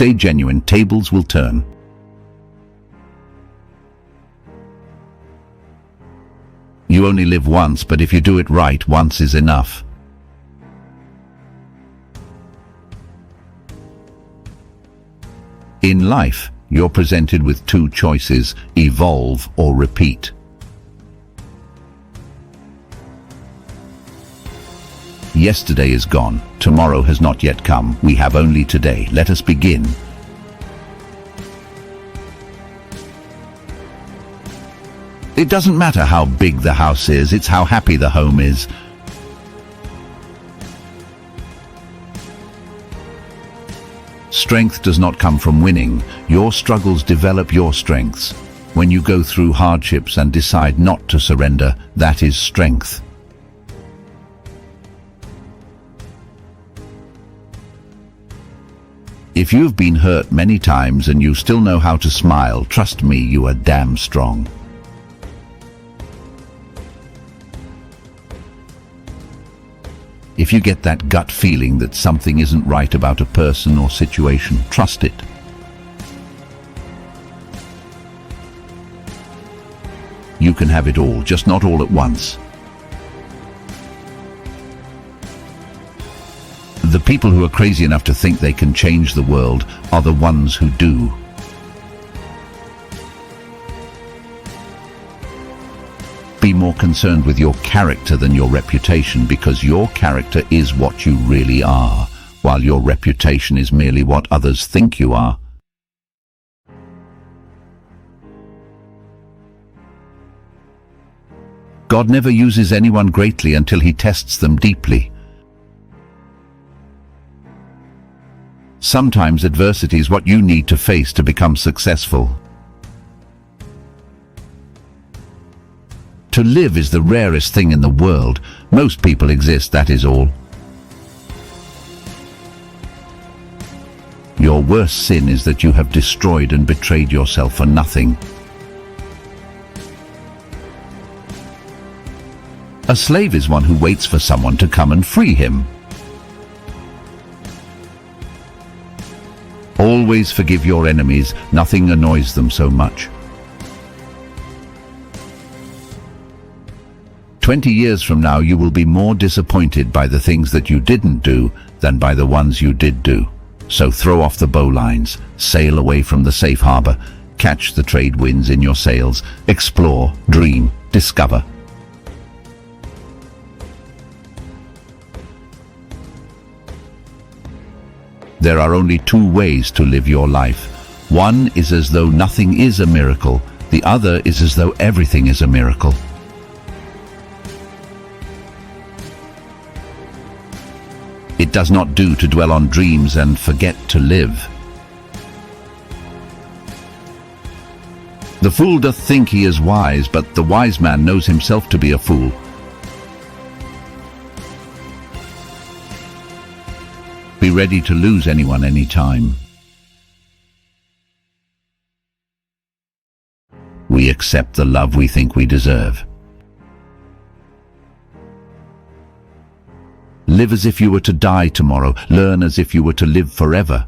Stay genuine, tables will turn. You only live once, but if you do it right, once is enough. In life, you're presented with two choices: evolve or repeat. Yesterday is gone. Tomorrow has not yet come. We have only today. Let us begin. It doesn't matter how big the house is, it's how happy the home is. Strength does not come from winning. Your struggles develop your strengths. When you go through hardships and decide not to surrender, that is strength. If you've been hurt many times and you still know how to smile, trust me, you are damn strong. If you get that gut feeling that something isn't right about a person or situation, trust it. You can have it all, just not all at once. The people who are crazy enough to think they can change the world are the ones who do. Be more concerned with your character than your reputation, because your character is what you really are, while your reputation is merely what others think you are. God never uses anyone greatly until he tests them deeply. Sometimes adversity is what you need to face to become successful. To live is the rarest thing in the world. Most people exist, that is all. Your worst sin is that you have destroyed and betrayed yourself for nothing. A slave is one who waits for someone to come and free him. Always forgive your enemies. Nothing annoys them so much. 20 years from now, you will be more disappointed by the things that you didn't do than by the ones you did do. So throw off the bowlines, sail away from the safe harbor, catch the trade winds in your sails, explore, dream, discover. There are only two ways to live your life. One is as though nothing is a miracle. The other is as though everything is a miracle. It does not do to dwell on dreams and forget to live. The fool doth think he is wise, but the wise man knows himself to be a fool. Be ready to lose anyone anytime. We accept the love we think we deserve. Live as if you were to die tomorrow. Learn as if you were to live forever.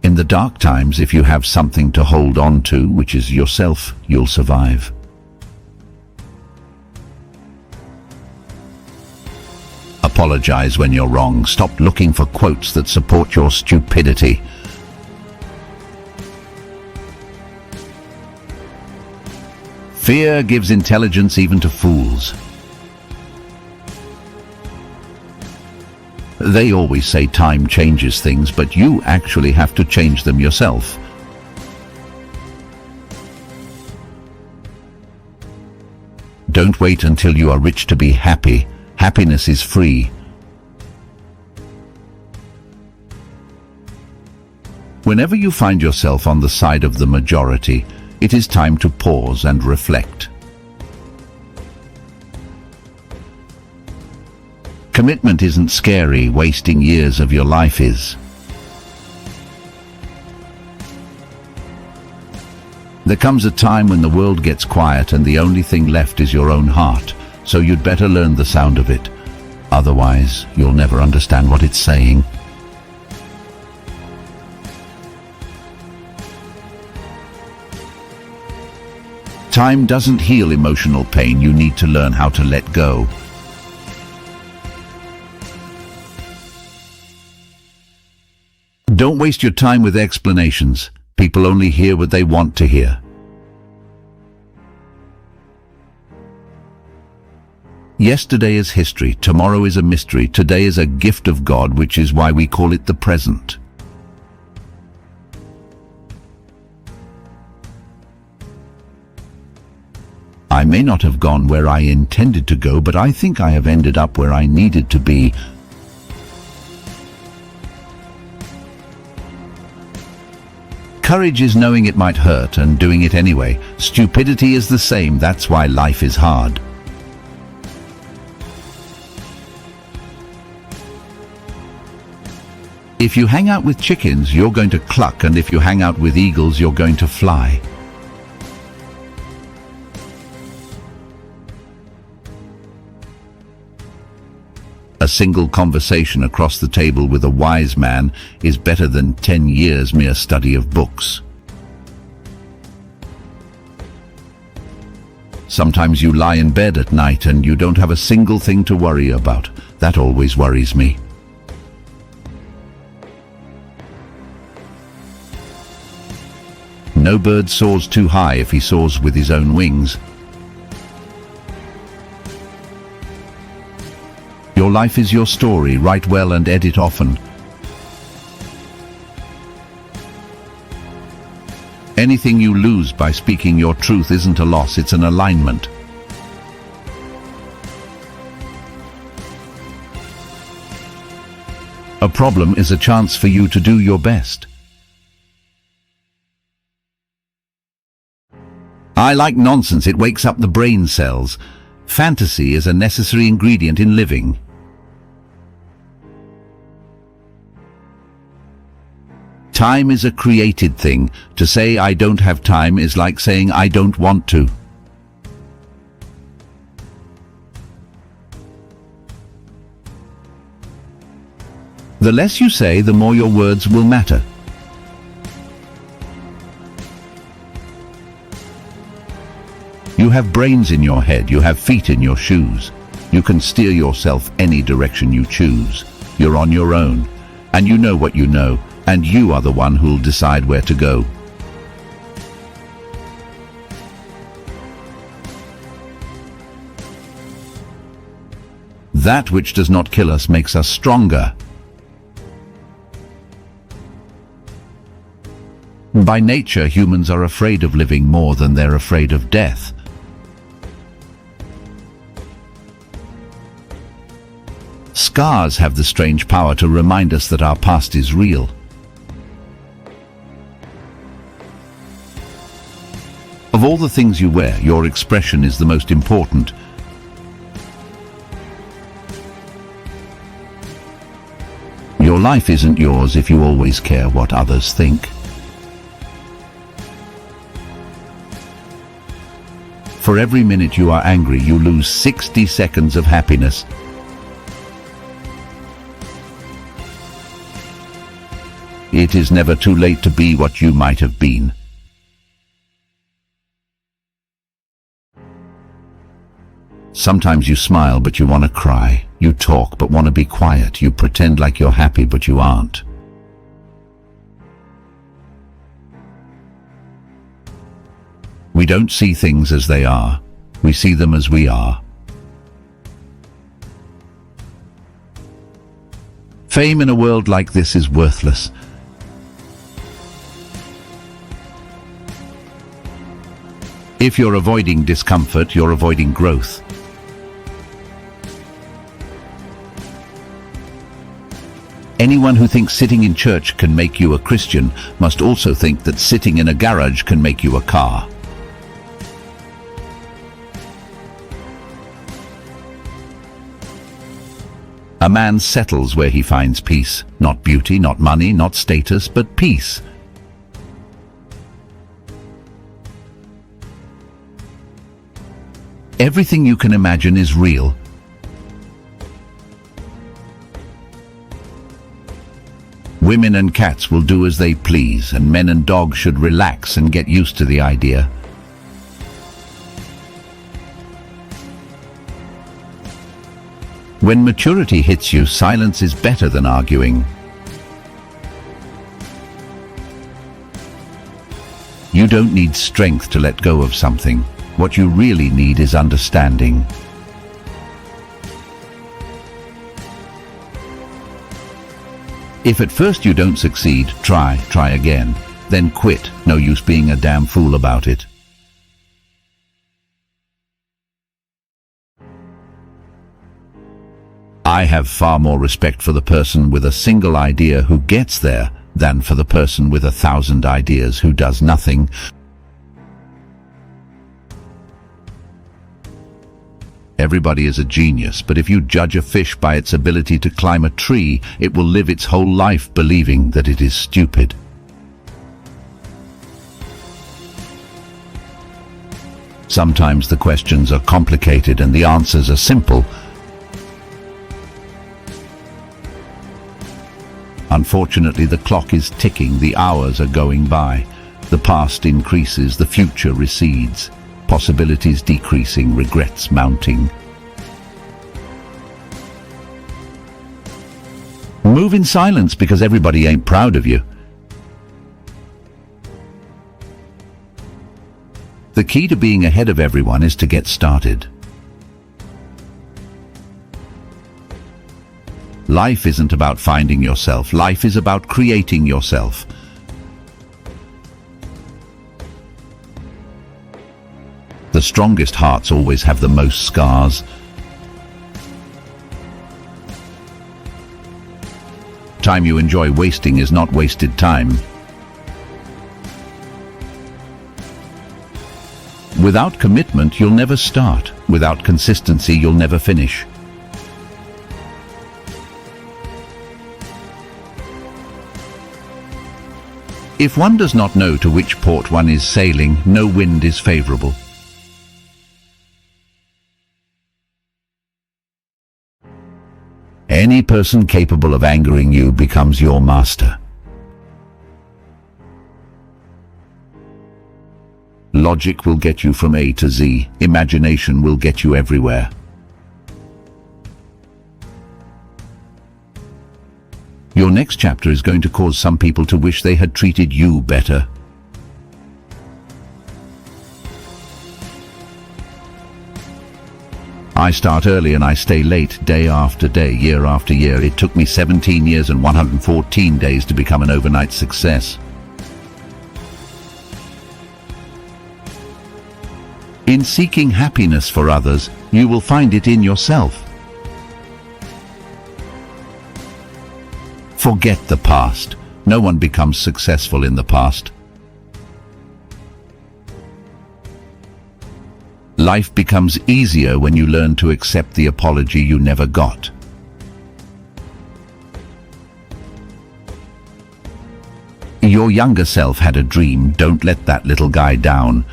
In the dark times, if you have something to hold on to, which is yourself, you'll survive. Apologize when you're wrong. Stop looking for quotes that support your stupidity. Fear gives intelligence even to fools. They always say time changes things, but you actually have to change them yourself. Don't wait until you are rich to be happy. Happiness is free. Whenever you find yourself on the side of the majority, it is time to pause and reflect. Commitment isn't scary, wasting years of your life is. There comes a time when the world gets quiet and the only thing left is your own heart, so you'd better learn the sound of it. Otherwise, you'll never understand what it's saying. Time doesn't heal emotional pain. You need to learn how to let go. Don't waste your time with explanations. People only hear what they want to hear. Yesterday is history, tomorrow is a mystery, today is a gift of God, which is why we call it the present. I may not have gone where I intended to go, but I think I have ended up where I needed to be. Courage is knowing it might hurt and doing it anyway. Stupidity is the same. That's why life is hard. If you hang out with chickens, you're going to cluck, and if you hang out with eagles, you're going to fly. A single conversation across the table with a wise man is better than 10 years mere study of books. Sometimes you lie in bed at night and you don't have a single thing to worry about. That always worries me. No bird soars too high if he soars with his own wings. Your life is your story. Write well and edit often. Anything you lose by speaking your truth isn't a loss, it's an alignment. A problem is a chance for you to do your best. I like nonsense. It wakes up the brain cells. Fantasy is a necessary ingredient in living. Time is a created thing. To say I don't have time is like saying I don't want to. The less you say, the more your words will matter. You have brains in your head, you have feet in your shoes. You can steer yourself any direction you choose. You're on your own, and you know what you know, and you are the one who'll decide where to go. That which does not kill us makes us stronger. By nature, humans are afraid of living more than they're afraid of death. Scars have the strange power to remind us that our past is real. Of all the things you wear, your expression is the most important. Your life isn't yours if you always care what others think. For every minute you are angry, you lose 60 seconds of happiness. It is never too late to be what you might have been. Sometimes you smile but you want to cry. You talk but want to be quiet. You pretend like you're happy but you aren't. We don't see things as they are. We see them as we are. Fame in a world like this is worthless. If you're avoiding discomfort, you're avoiding growth. Anyone who thinks sitting in church can make you a Christian must also think that sitting in a garage can make you a car. A man settles where he finds peace. Not beauty, not money, not status, but peace. Everything you can imagine is real. Women and cats will do as they please, and men and dogs should relax and get used to the idea. When maturity hits you, silence is better than arguing. You don't need strength to let go of something. What you really need is understanding. If at first you don't succeed, try again. Then quit. No use being a damn fool about it. I have far more respect for the person with a single idea who gets there than for the person with 1,000 ideas who does nothing. Everybody is a genius, but if you judge a fish by its ability to climb a tree, it will live its whole life believing that it is stupid. Sometimes the questions are complicated and the answers are simple. Unfortunately, the clock is ticking, the hours are going by. The past increases, the future recedes. Possibilities decreasing, regrets mounting. Move in silence because everybody ain't proud of you. The key to being ahead of everyone is to get started. Life isn't about finding yourself. Life is about creating yourself. The strongest hearts always have the most scars. Time you enjoy wasting is not wasted time. Without commitment, you'll never start. Without consistency, you'll never finish. If one does not know to which port one is sailing, no wind is favorable. Any person capable of angering you becomes your master. Logic will get you from A to Z. Imagination will get you everywhere. Your next chapter is going to cause some people to wish they had treated you better. I start early and I stay late, day after day, year after year. It took me 17 years and 114 days to become an overnight success. In seeking happiness for others, you will find it in yourself. Forget the past. No one becomes successful in the past. Life becomes easier when you learn to accept the apology you never got. Your younger self had a dream. Don't let that little guy down.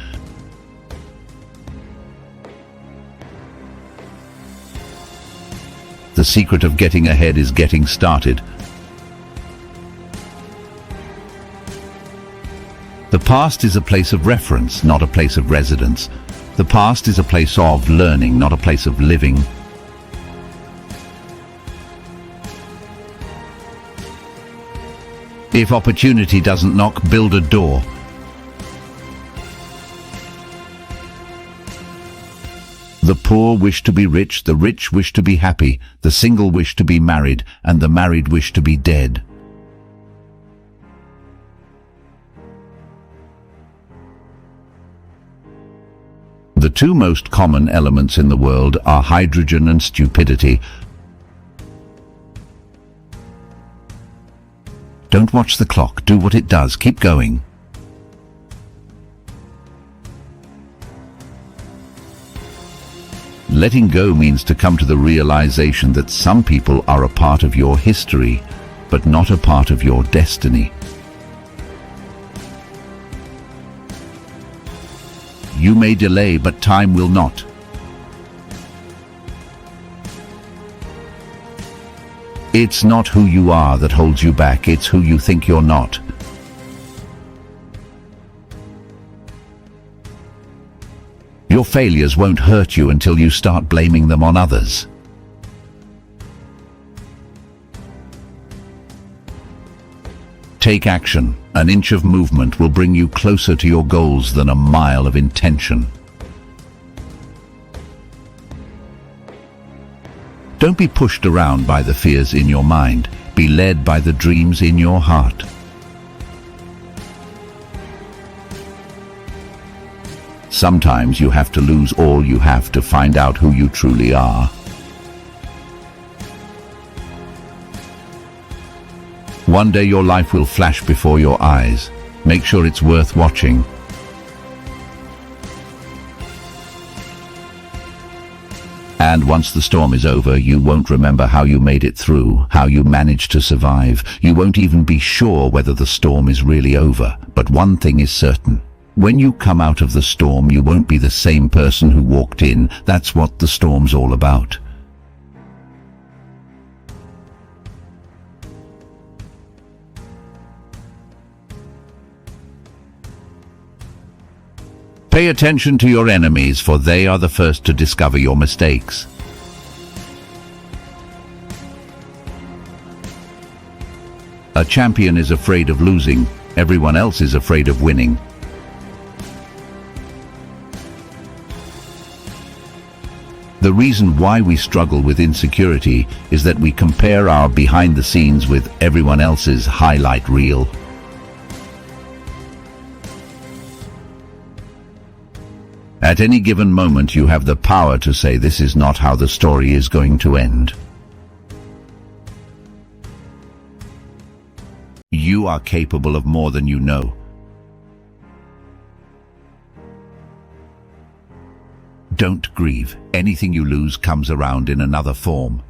The secret of getting ahead is getting started. The past is a place of reference, not a place of residence. The past is a place of learning, not a place of living. If opportunity doesn't knock, build a door. The poor wish to be rich, the rich wish to be happy, the single wish to be married, and the married wish to be dead. The two most common elements in the world are hydrogen and stupidity. Don't watch the clock. Do what it does. Keep going. Letting go means to come to the realization that some people are a part of your history, but not a part of your destiny. You may delay, but time will not. It's not who you are that holds you back, it's who you think you're not. Your failures won't hurt you until you start blaming them on others. Take action. An inch of movement will bring you closer to your goals than a mile of intention. Don't be pushed around by the fears in your mind. Be led by the dreams in your heart. Sometimes you have to lose all you have to find out who you truly are. One day your life will flash before your eyes. Make sure it's worth watching. And once the storm is over, you won't remember how you made it through, how you managed to survive. You won't even be sure whether the storm is really over. But one thing is certain. When you come out of the storm, you won't be the same person who walked in. That's what the storm's all about. Pay attention to your enemies, for they are the first to discover your mistakes. A champion is afraid of losing. Everyone else is afraid of winning. The reason why we struggle with insecurity is that we compare our behind the scenes with everyone else's highlight reel. At any given moment, you have the power to say, this is not how the story is going to end. You are capable of more than you know. Don't grieve. Anything you lose comes around in another form.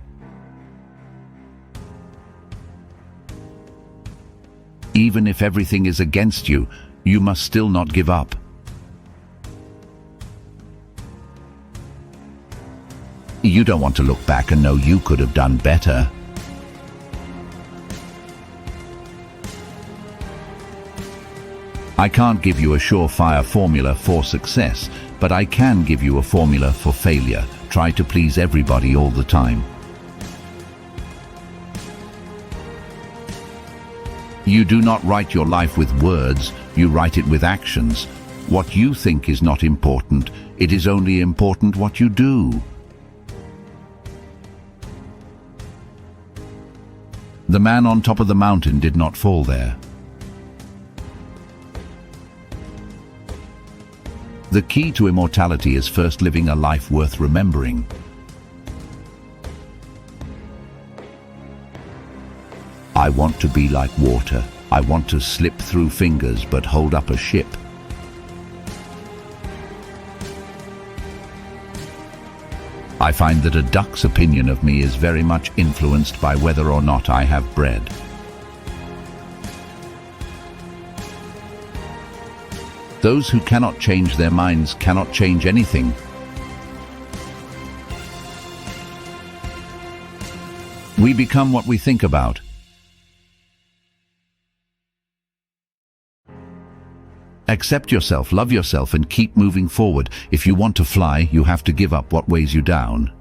Even if everything is against you, you must still not give up. You don't want to look back and know you could have done better. I can't give you a surefire formula for success, but I can give you a formula for failure. Try to please everybody all the time. You do not write your life with words, you write it with actions. What you think is not important, it is only important what you do. The man on top of the mountain did not fall there. The key to immortality is first living a life worth remembering. I want to be like water. I want to slip through fingers but hold up a ship. I find that a duck's opinion of me is very much influenced by whether or not I have bread. Those who cannot change their minds cannot change anything. We become what we think about. Accept yourself, love yourself, and keep moving forward. If you want to fly, you have to give up what weighs you down.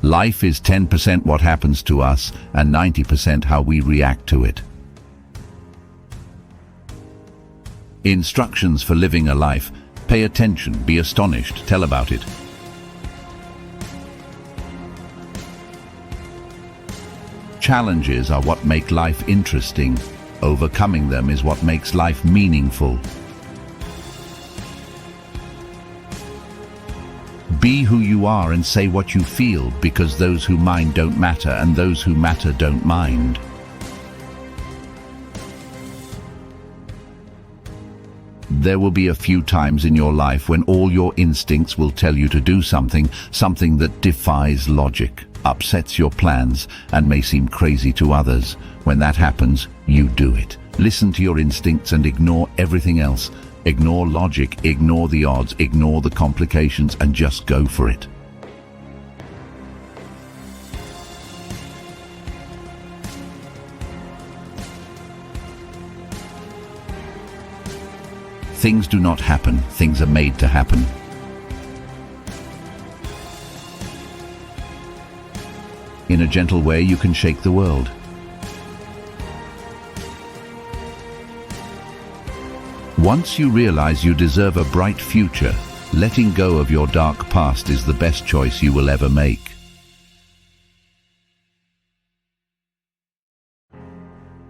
Life is 10% what happens to us and 90% how we react to it. Instructions for living a life. Pay attention, be astonished, tell about it. Challenges are what make life interesting. Overcoming them is what makes life meaningful. Be who you are and say what you feel, because those who mind don't matter and those who matter don't mind. There will be a few times in your life when all your instincts will tell you to do something that defies logic, upsets your plans, and may seem crazy to others. When that happens, you do it. Listen to your instincts and ignore everything else. Ignore logic, ignore the odds, ignore the complications, and just go for it. Things do not happen, things are made to happen. In a gentle way, you can shake the world. Once you realize you deserve a bright future, letting go of your dark past is the best choice you will ever make.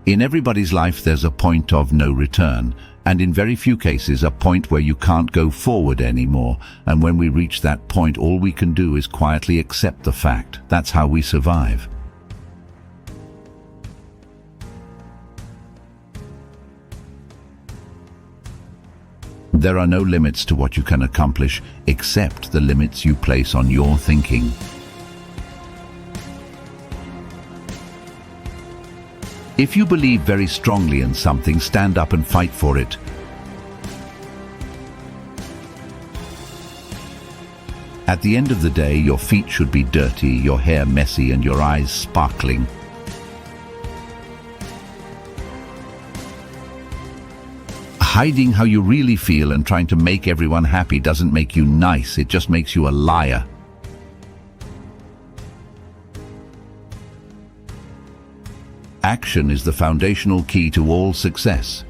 In everybody's life, there's a point of no return, and in very few cases, a point where you can't go forward anymore. And when we reach that point, all we can do is quietly accept the fact. That's how we survive. There are no limits to what you can accomplish, except the limits you place on your thinking. If you believe very strongly in something, stand up and fight for it. At the end of the day, your feet should be dirty, your hair messy, and your eyes sparkling. Hiding how you really feel and trying to make everyone happy doesn't make you nice, it just makes you a liar. Action is the foundational key to all success.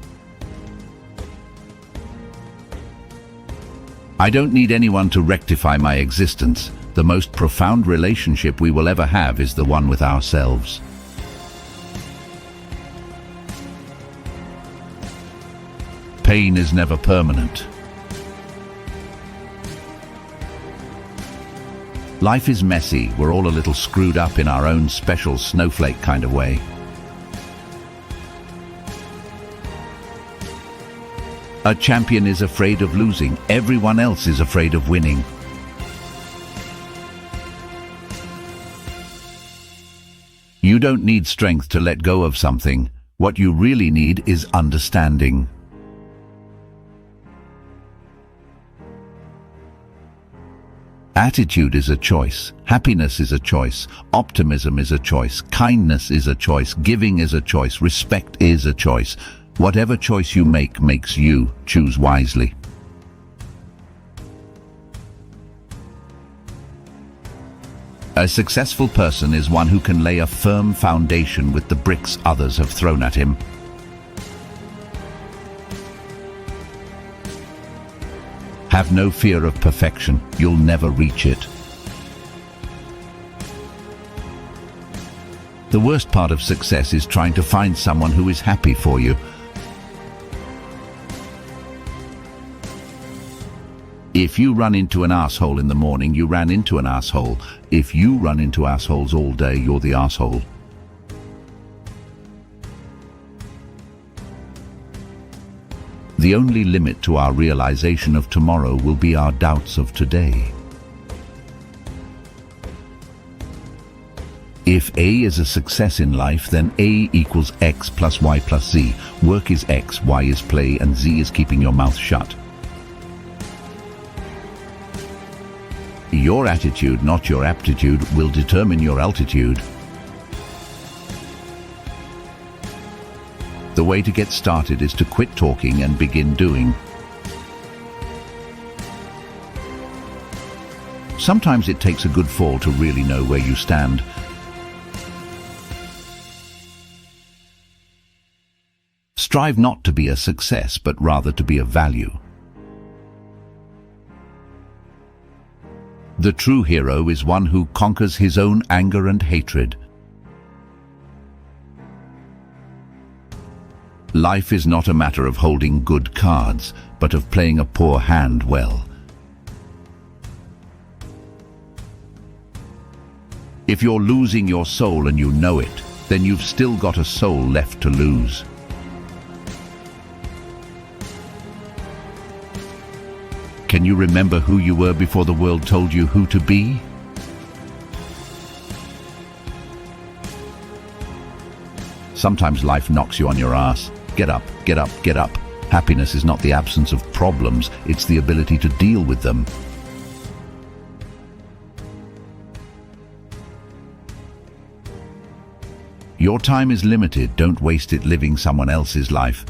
I don't need anyone to rectify my existence. The most profound relationship we will ever have is the one with ourselves. Pain is never permanent. Life is messy. We're all a little screwed up in our own special snowflake kind of way. A champion is afraid of losing. Everyone else is afraid of winning. You don't need strength to let go of something. What you really need is understanding. Attitude is a choice. Happiness is a choice. Optimism is a choice. Kindness is a choice. Giving is a choice. Respect is a choice. Whatever choice you make makes you. Choose wisely. A successful person is one who can lay a firm foundation with the bricks others have thrown at him. Have no fear of perfection. You'll never reach it. The worst part of success is trying to find someone who is happy for you. If you run into an asshole in the morning, you ran into an asshole. If you run into assholes all day, you're the asshole. The only limit to our realization of tomorrow will be our doubts of today. If A is a success in life, then A equals X plus Y plus Z. Work is X, Y is play, and Z is keeping your mouth shut. Your attitude, not your aptitude, will determine your altitude. The way to get started is to quit talking and begin doing. Sometimes it takes a good fall to really know where you stand. Strive not to be a success, but rather to be of value. The true hero is one who conquers his own anger and hatred. Life is not a matter of holding good cards, but of playing a poor hand well. If you're losing your soul and you know it, then you've still got a soul left to lose. Can you remember who you were before the world told you who to be? Sometimes life knocks you on your ass. Get up, get up, get up. Happiness is not the absence of problems, it's the ability to deal with them. Your time is limited, don't waste it living someone else's life.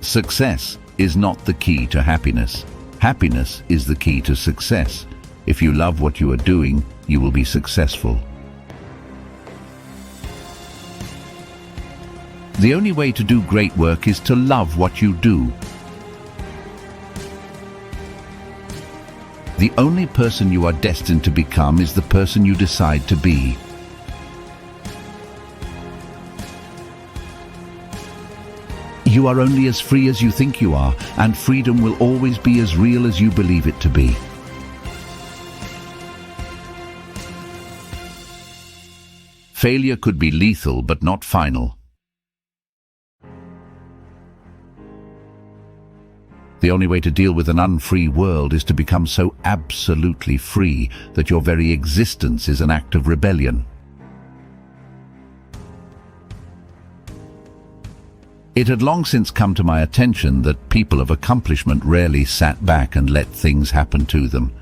Success is not the key to happiness. Happiness is the key to success. If you love what you are doing, you will be successful. The only way to do great work is to love what you do. The only person you are destined to become is the person you decide to be. You are only as free as you think you are, and freedom will always be as real as you believe it to be. Failure could be lethal, but not final. The only way to deal with an unfree world is to become so absolutely free that your very existence is an act of rebellion. It had long since come to my attention that people of accomplishment rarely sat back and let things happen to them.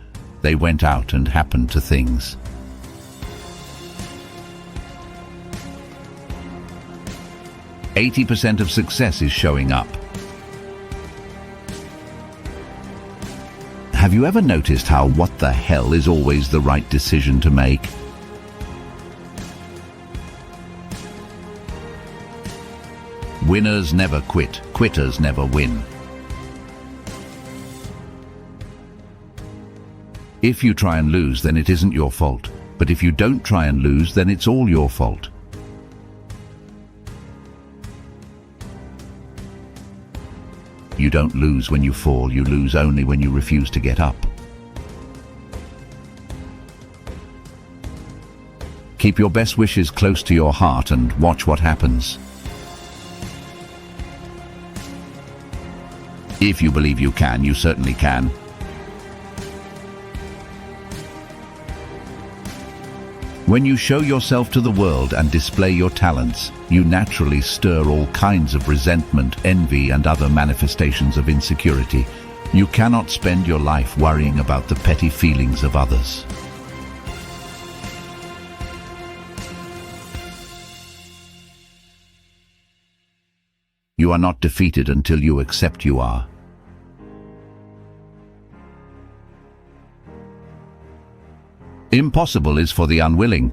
They went out and happened to things. "80% of success is showing up." Have you ever noticed how what the hell is always the right decision to make? Winners never quit, quitters never win. If you try and lose, then it isn't your fault. But if you don't try and lose, then it's all your fault. You don't lose when you fall, you lose only when you refuse to get up. Keep your best wishes close to your heart and watch what happens. If you believe you can, you certainly can. When you show yourself to the world and display your talents, you naturally stir all kinds of resentment, envy, and other manifestations of insecurity. You cannot spend your life worrying about the petty feelings of others. You are not defeated until you accept you are. Impossible is for the unwilling.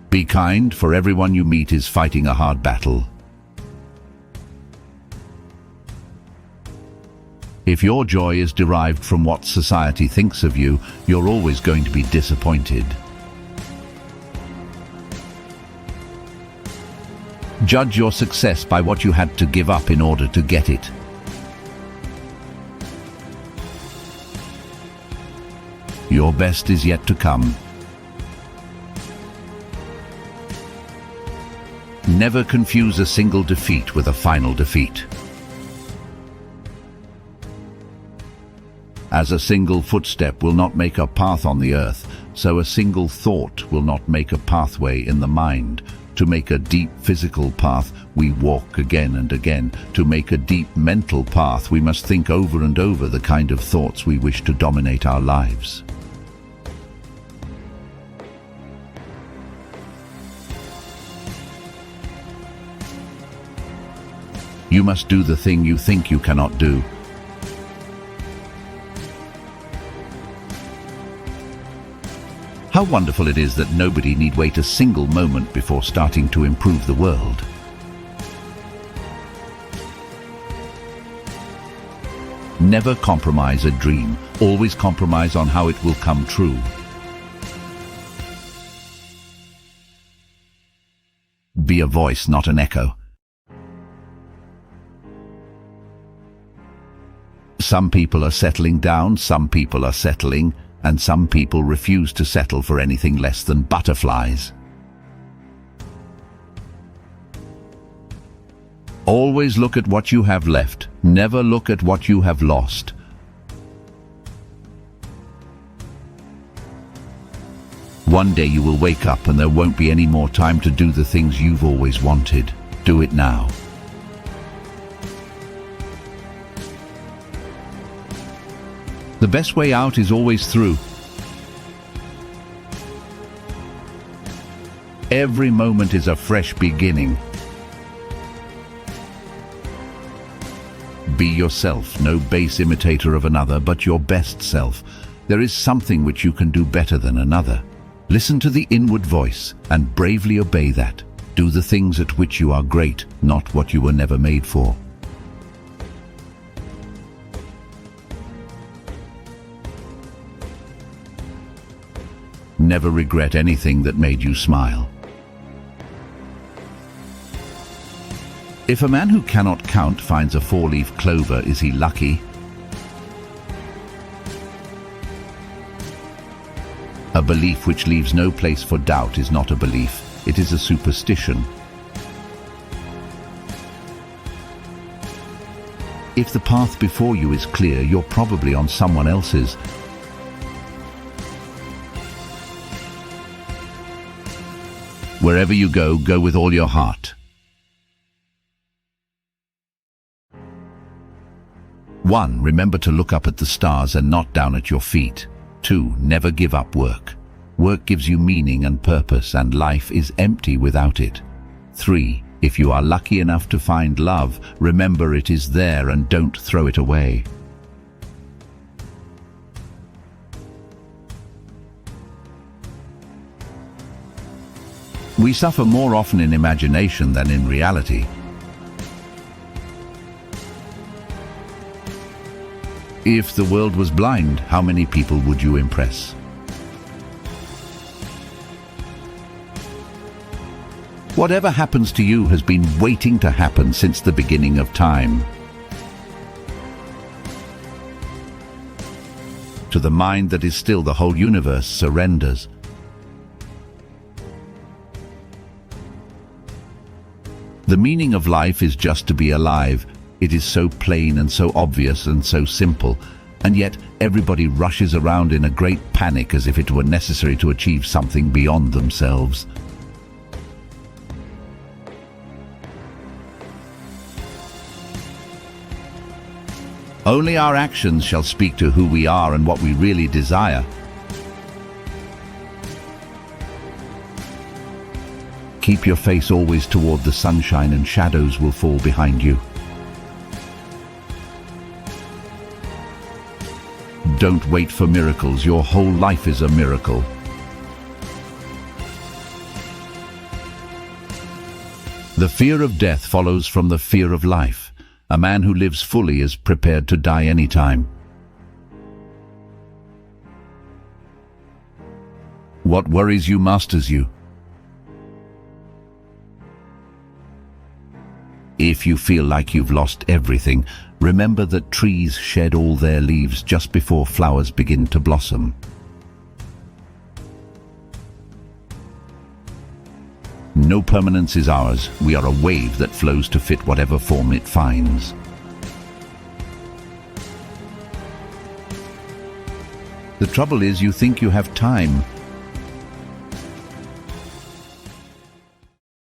Be kind, for everyone you meet is fighting a hard battle. If your joy is derived from what society thinks of you, you're always going to be disappointed. Judge your success by what you had to give up in order to get it. Your best is yet to come. Never confuse a single defeat with a final defeat. As a single footstep will not make a path on the earth, so a single thought will not make a pathway in the mind. To make a deep physical path, we walk again and again. To make a deep mental path, we must think over and over the kind of thoughts we wish to dominate our lives. You must do the thing you think you cannot do. How wonderful it is that nobody need wait a single moment before starting to improve the world. Never compromise a dream. Always compromise on how it will come true. Be a voice, not an echo. Some people are settling down, some people are settling, and some people refuse to settle for anything less than butterflies. Always look at what you have left, never look at what you have lost. One day you will wake up and there won't be any more time to do the things you've always wanted. Do it now. The best way out is always through. Every moment is a fresh beginning. Be yourself, no base imitator of another, but your best self. There is something which you can do better than another. Listen to the inward voice and bravely obey that. Do the things at which you are great, not what you were never made for. Never regret anything that made you smile. If a man who cannot count finds a four-leaf clover, is he lucky? A belief which leaves no place for doubt is not a belief, it is a superstition. If the path before you is clear, you're probably on someone else's. Wherever you go, go with all your heart. 1. Remember to look up at the stars and not down at your feet. 2. Never give up work. Work gives you meaning and purpose, and life is empty without it. 3. If you are lucky enough to find love, remember it is there and don't throw it away. We suffer more often in imagination than in reality. If the world was blind, how many people would you impress? Whatever happens to you has been waiting to happen since the beginning of time. To the mind that is still, the whole universe surrenders. The meaning of life is just to be alive. It is so plain and so obvious and so simple, and yet everybody rushes around in a great panic as if it were necessary to achieve something beyond themselves. Only our actions shall speak to who we are and what we really desire. Keep your face always toward the sunshine and shadows will fall behind you. Don't wait for miracles. Your whole life is a miracle. The fear of death follows from the fear of life. A man who lives fully is prepared to die any time. What worries you masters you. If you feel like you've lost everything, remember that trees shed all their leaves just before flowers begin to blossom. No permanence is ours. We are a wave that flows to fit whatever form it finds. The trouble is, you think you have time,